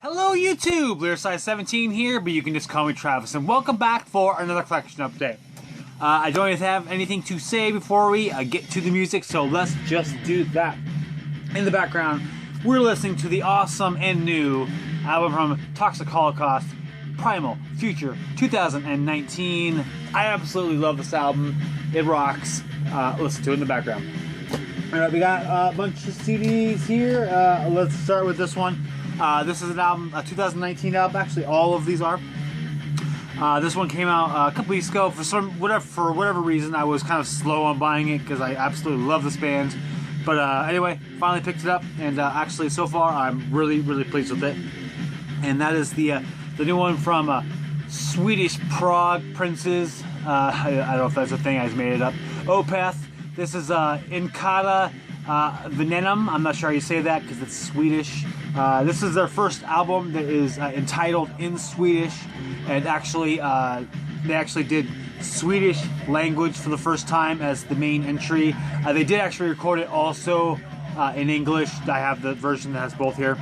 Hello YouTube, Size17 here, but you can just call me Travis, and welcome back for another collection update. I don't even have anything to say before we get to the music, so let's just do that. In the background, we're listening to the awesome and new album from Toxic Holocaust, Primal, Future, 2019. I absolutely love this album. It rocks. Listen to it in the background. Alright, we got a bunch of CDs here. Let's start with this one. This is an album, a 2019 album. Actually, all of these are. This one came out a couple weeks ago. For whatever reason, I was kind of slow on buying it because I absolutely love this band. But anyway, finally picked it up, and actually, so far, I'm really pleased with it. And that is the new one from Swedish Prague Princes. I don't know if that's a thing. I just made it up. Opeth. This is in Cauda, Venenum. I'm not sure how you say that because it's Swedish. This is their first album that is entitled in Swedish, and actually they actually did Swedish language for the first time as the main entry. They did actually record it also in English. I have the version that has both here,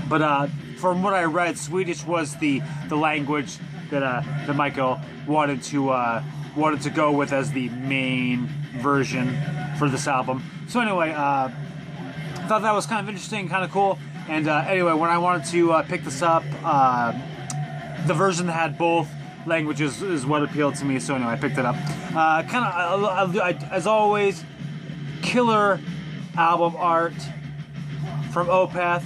but from what I read, Swedish was the language that Michael wanted to go with as the main version for this album. So anyway, thought that was kind of interesting, kind of cool. And anyway, when I wanted to pick this up, the version that had both languages is what appealed to me. So anyway, I picked it up. As always, killer album art from Opeth.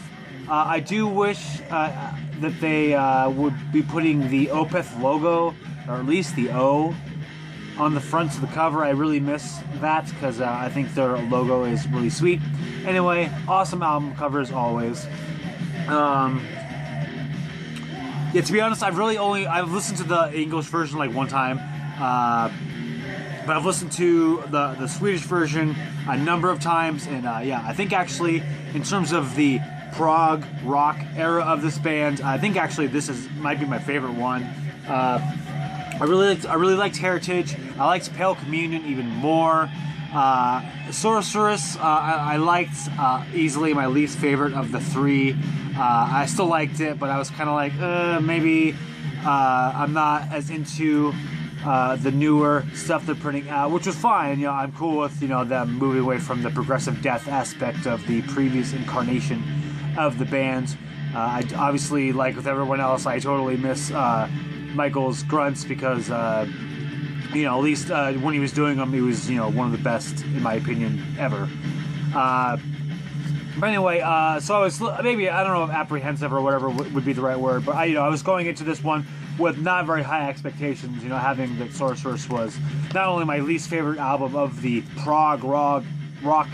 I do wish that they would be putting the Opeth logo, or at least the O, on the front of the cover. I really miss that because I think their logo is really sweet. Anyway, awesome album cover as always. Yeah, to be honest, I've listened to the English version like one time, but I've listened to the Swedish version a number of times, and yeah, I think actually in terms of the prog rock era of this band, I think actually might be my favorite one. I really liked Heritage. I liked Pale Communion even more. Sorceress, I liked easily my least favorite of the three. I still liked it, but I was kind of like, maybe I'm not as into the newer stuff they're putting out, which was fine. You know, I'm cool with them moving away from the progressive death aspect of the previous incarnation of the band. I obviously, like with everyone else, I totally miss Michael's grunts because at least when he was doing them, he was one of the best in my opinion ever. But anyway, so I was maybe, I don't know if apprehensive or whatever would be the right word, but I was going into this one with not very high expectations. Having that Sorceress was not only my least favorite album of the prog rock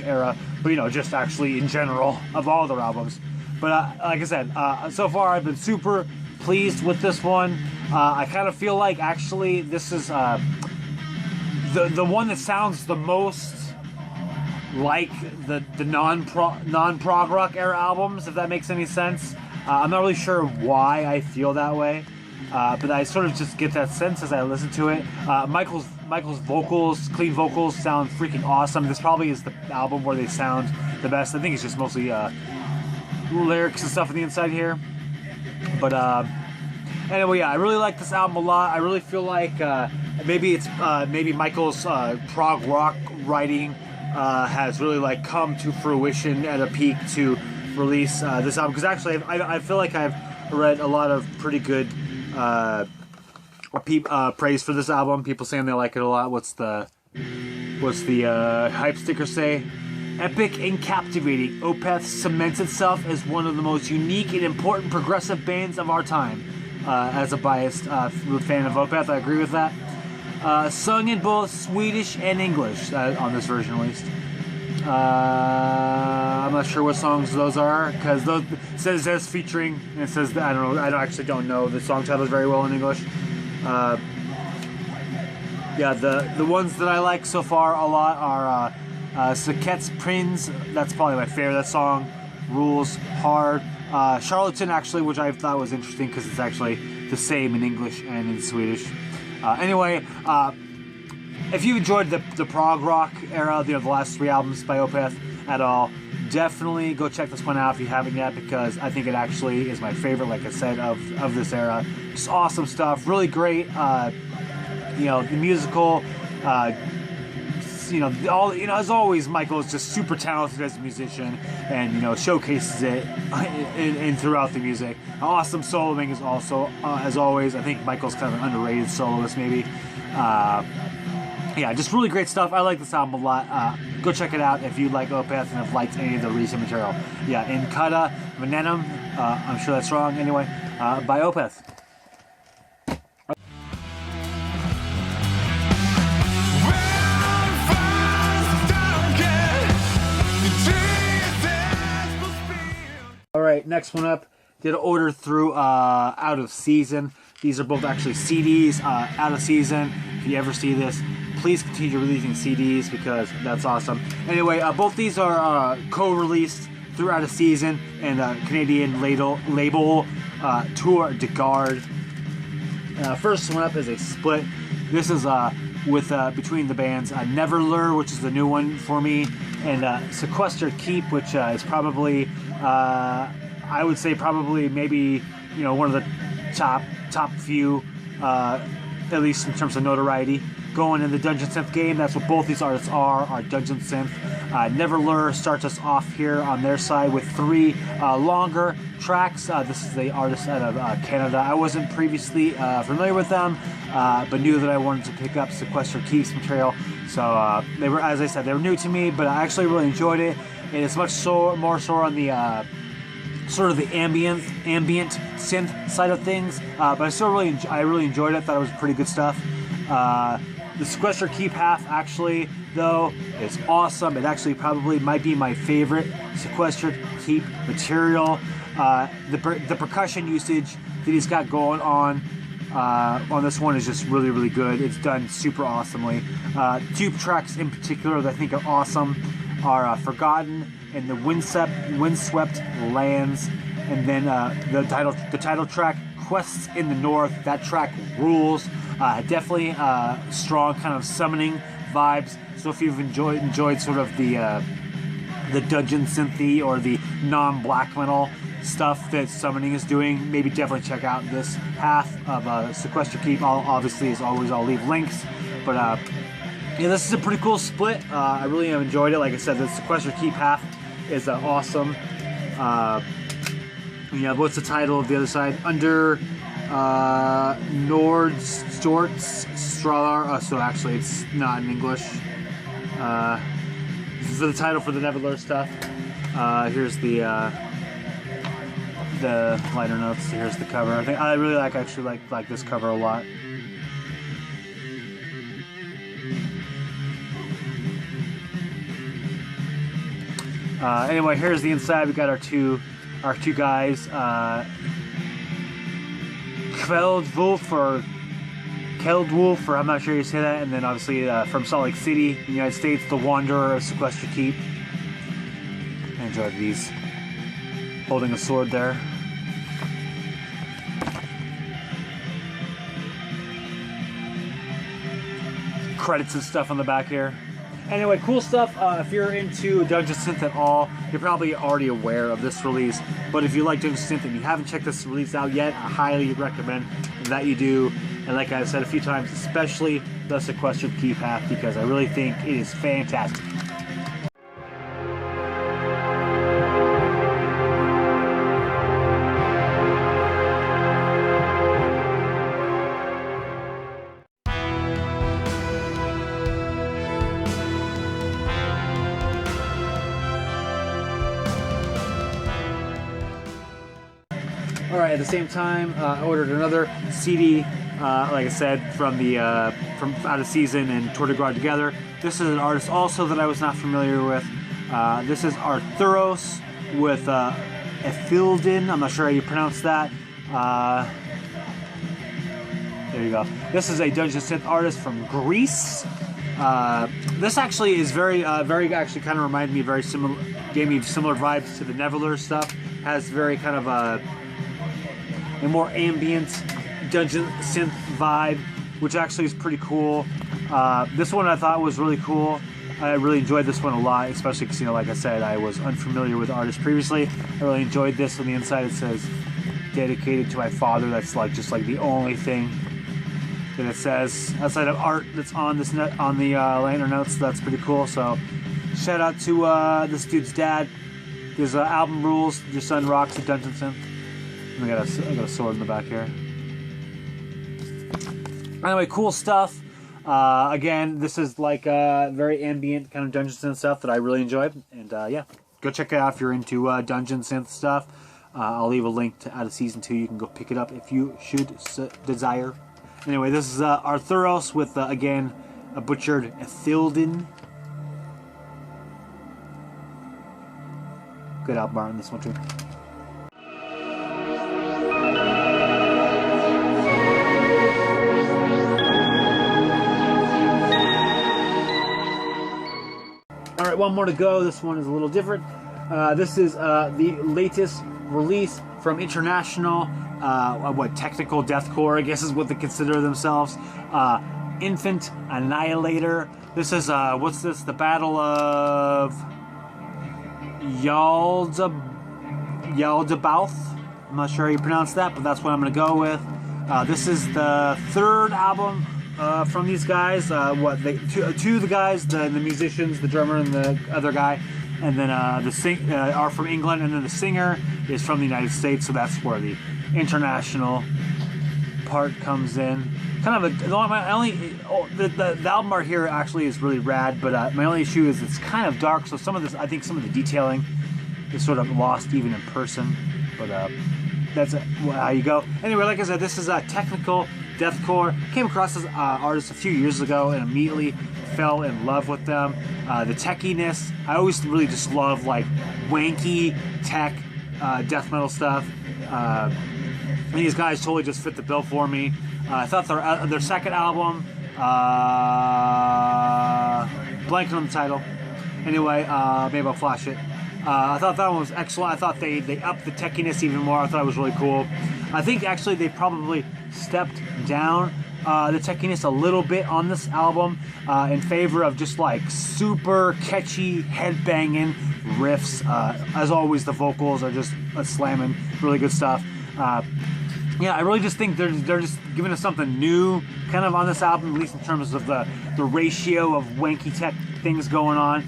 era, but just actually in general of all their albums. But like I said, so far I've been super pleased with this one. I kind of feel like actually this is the one that sounds the most like the non-prog rock era albums, if that makes any sense. I'm not really sure why I feel that way, but I sort of just get that sense as I listen to it. Michael's vocals, clean vocals, sound freaking awesome. This probably is the album where they sound the best. I think it's just mostly lyrics and stuff on the inside here, but anyway, yeah, I really like this album a lot. I really feel like maybe Michael's prog rock writing has really come to fruition at a peak to release this album. Because actually, I feel like I've read a lot of pretty good praise for this album. People saying they like it a lot. What's the hype sticker say? Epic and captivating, Opeth cements itself as one of the most unique and important progressive bands of our time. As a biased fan of Opeth, I agree with that. Sung in both Swedish and English, on this version at least. I'm not sure what songs those are, because it says featuring, and it says, I don't know the song titles very well in English. Yeah, the ones that I like so far a lot are Svekets Prins, that's probably my favorite. That song rules hard. Charlatan, actually, which I thought was interesting because it's actually the same in English and in Swedish. Anyway, if you enjoyed the prog rock era, the last three albums by Opeth at all, definitely go check this one out if you haven't yet, because I think it actually is my favorite, like I said, of this era. Just awesome stuff, really great. The musical. As always, Michael is just super talented as a musician, and showcases it in throughout the music. Awesome soloing is also, as always. I think Michael's kind of an underrated soloist, maybe. Just really great stuff. I like this album a lot. Go check it out if you like Opeth and have liked any of the recent material. In Cauda, Venenum, I'm sure that's wrong. Anyway, by Opeth. Alright, next one up. Did order through Out of Season. These are both actually CDs. Out of Season. If you ever see this, please continue releasing CDs because that's awesome. Anyway, both these are co-released through Out of Season and Canadian label Tour de Garde. First one up is a split. This is with between the bands Neverlur, which is the new one for me, and Sequestered Keep, which is probably I would say probably maybe one of the top few, at least in terms of notoriety, going in the Dungeon Synth game. That's what both these artists are Dungeon Synth. Neverlur starts us off here on their side with 3 longer tracks. This is the artist out of Canada. I wasn't previously familiar with them, but knew that I wanted to pick up Sequestered Keep's material. So they were, as I said, they were new to me, but I actually really enjoyed it. And it's much more so on the sort of the ambient synth side of things, but I really enjoyed it. Thought it was pretty good stuff. The Sequestered Keep half, actually, though, is awesome. It actually probably might be my favorite Sequestered Keep material. The percussion usage that he's got going on this one is just really, really good. It's done super awesomely. 2 tracks in particular that I think are awesome are Forgotten and the Windswept Lands, and then the title track, Quests in the North. That track rules. Definitely strong kind of summoning vibes. So if you've enjoyed sort of the dungeon synthy or the non-black metal stuff that summoning is doing, maybe definitely check out this half of Sequestered Keep. Obviously, as always, I'll leave links. But this is a pretty cool split. I really have enjoyed it. Like I said, the Sequestered Keep half is awesome. What's the title of the other side? Under Nordljosets, Straalar. So actually, it's not in English. This is the title for the Neverlur stuff. Here's the liner notes. Here's the cover. I really like this cover a lot. Anyway, here's the inside. We got our two guys, Keldwolf, or I'm not sure you say that, and then obviously from Salt Lake City, United States, the Wanderer of Sequestered Keep. I enjoyed these. Holding a sword there. Credits and stuff on the back here. Anyway, cool stuff. If you're into Dungeon Synth at all, you're probably already aware of this release. But if you like Dungeon Synth and you haven't checked this release out yet, I highly recommend that you do. And like I've said a few times, especially the Sequestered Keep half, because I really think it is fantastic. Alright, at the same time, I ordered another CD, like I said, from Out of Season and Tour de Garde together. This is an artist also that I was not familiar with. This is Arthuros with Ithildin. I'm not sure how you pronounce that. There you go. This is a Dungeon Synth artist from Greece. This actually is very actually kind of reminded me very similar, gave me similar vibes to the Neverlur stuff. Has very kind of a more ambient Dungeon Synth vibe, which actually is pretty cool. This one I thought was really cool. I really enjoyed this one a lot, especially because, you know, like I said, I was unfamiliar with the artist previously. I really enjoyed this. On the inside it says, dedicated to my father. That's like just like the only thing that it says outside of art that's on this on the liner notes. That's pretty cool. So shout out to this dude's dad. His album rules. Your son rocks the dungeon synth. And I got a sword in the back here. Anyway, cool stuff. Again, this is like very ambient kind of dungeon synth stuff that I really enjoyed. And yeah, go check it out if you're into dungeon synth stuff. I'll leave a link to out of season 2. You can go pick it up if you should desire. Anyway, this is Arthuros with again a butchered Ithildin. Good album art on this one too. Alright, one more to go. This one is a little different. This is the latest release from International, technical deathcore, I guess is what they consider themselves. Infant Annihilator. This is, what's this? The Battle of Yaldabaoth. I'm not sure how you pronounce that, but that's what I'm going to go with. This is the third album from these guys. Two of the guys, the musicians, the drummer and the other guy, and then are from England, and then the singer is from the United States. So that's where the international part comes in. Kind of the album art here actually is really rad, but my only issue is it's kind of dark. So some of the detailing is sort of lost even in person. But that's how you go. Anyway, like I said, this is a technical deathcore. Came across this artist a few years ago and immediately fell in love with them. The techiness, I always really just love like wanky tech death metal stuff. These guys totally just fit the bill for me. I thought their second album, blanking on the title. Anyway, maybe I'll flash it. I thought that one was excellent. I thought they upped the techiness even more. I thought it was really cool. I think actually they probably stepped down the techiness a little bit on this album in favor of just like super catchy, headbanging riffs. As always, the vocals are just slamming, really good stuff. Yeah, I really just think they're just giving us something new kind of on this album, at least in terms of the ratio of wanky tech things going on.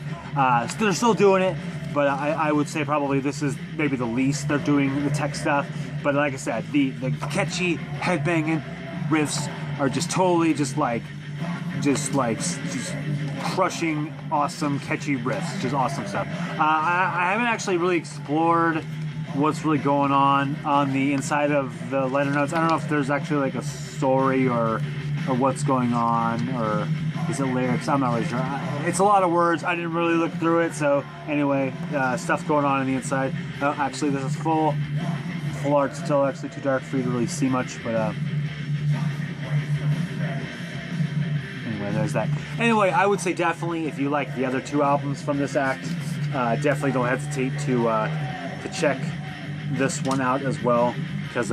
So they're still doing it, but I would say probably this is maybe the least they're doing the tech stuff. But like I said, the catchy headbanging riffs are just totally just crushing, awesome, catchy riffs, just awesome stuff. I haven't actually really explored what's really going on the inside of the liner notes. I don't know if there's actually like a story or what's going on, or is it lyrics? I'm not really sure. It's a lot of words. I didn't really look through it. So anyway, stuff going on the inside. Actually, this is full art still. Actually, too dark for you to really see much, but anyway, there's that. Anyway, I would say definitely if you like the other two albums from this act, definitely don't hesitate to check this one out as well, because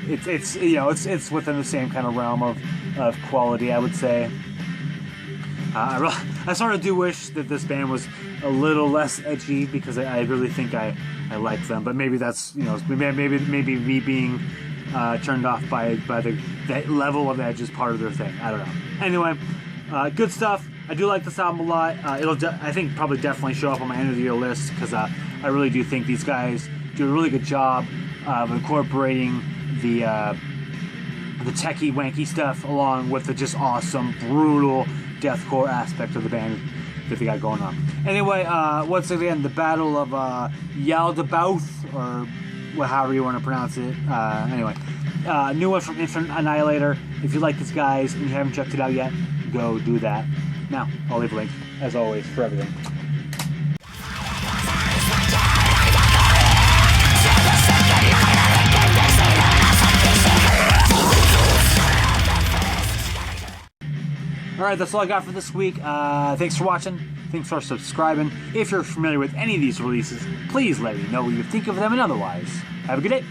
it's it's within the same kind of realm of quality, I would say. I sort of do wish that this band was a little less edgy, because I really think I like them, but maybe that's maybe me being turned off by that level of edge is part of their thing. I don't know. Anyway, good stuff. I do like this album a lot. I think probably definitely show up on my end of the year list, because I really do think these guys do a really good job of incorporating the techie, wanky stuff along with the just awesome, brutal deathcore aspect of the band that they got going on. Anyway, once again, the Battle of Yaldabaoth, or however you want to pronounce it. Anyway, new one from Infant Annihilator. If you like these guys and you haven't checked it out yet, go do that. Now, I'll leave a link, as always, for everything. Alright, that's all I got for this week. Thanks for watching. Thanks for subscribing. If you're familiar with any of these releases, please let me know what you think of them, and otherwise, have a good day.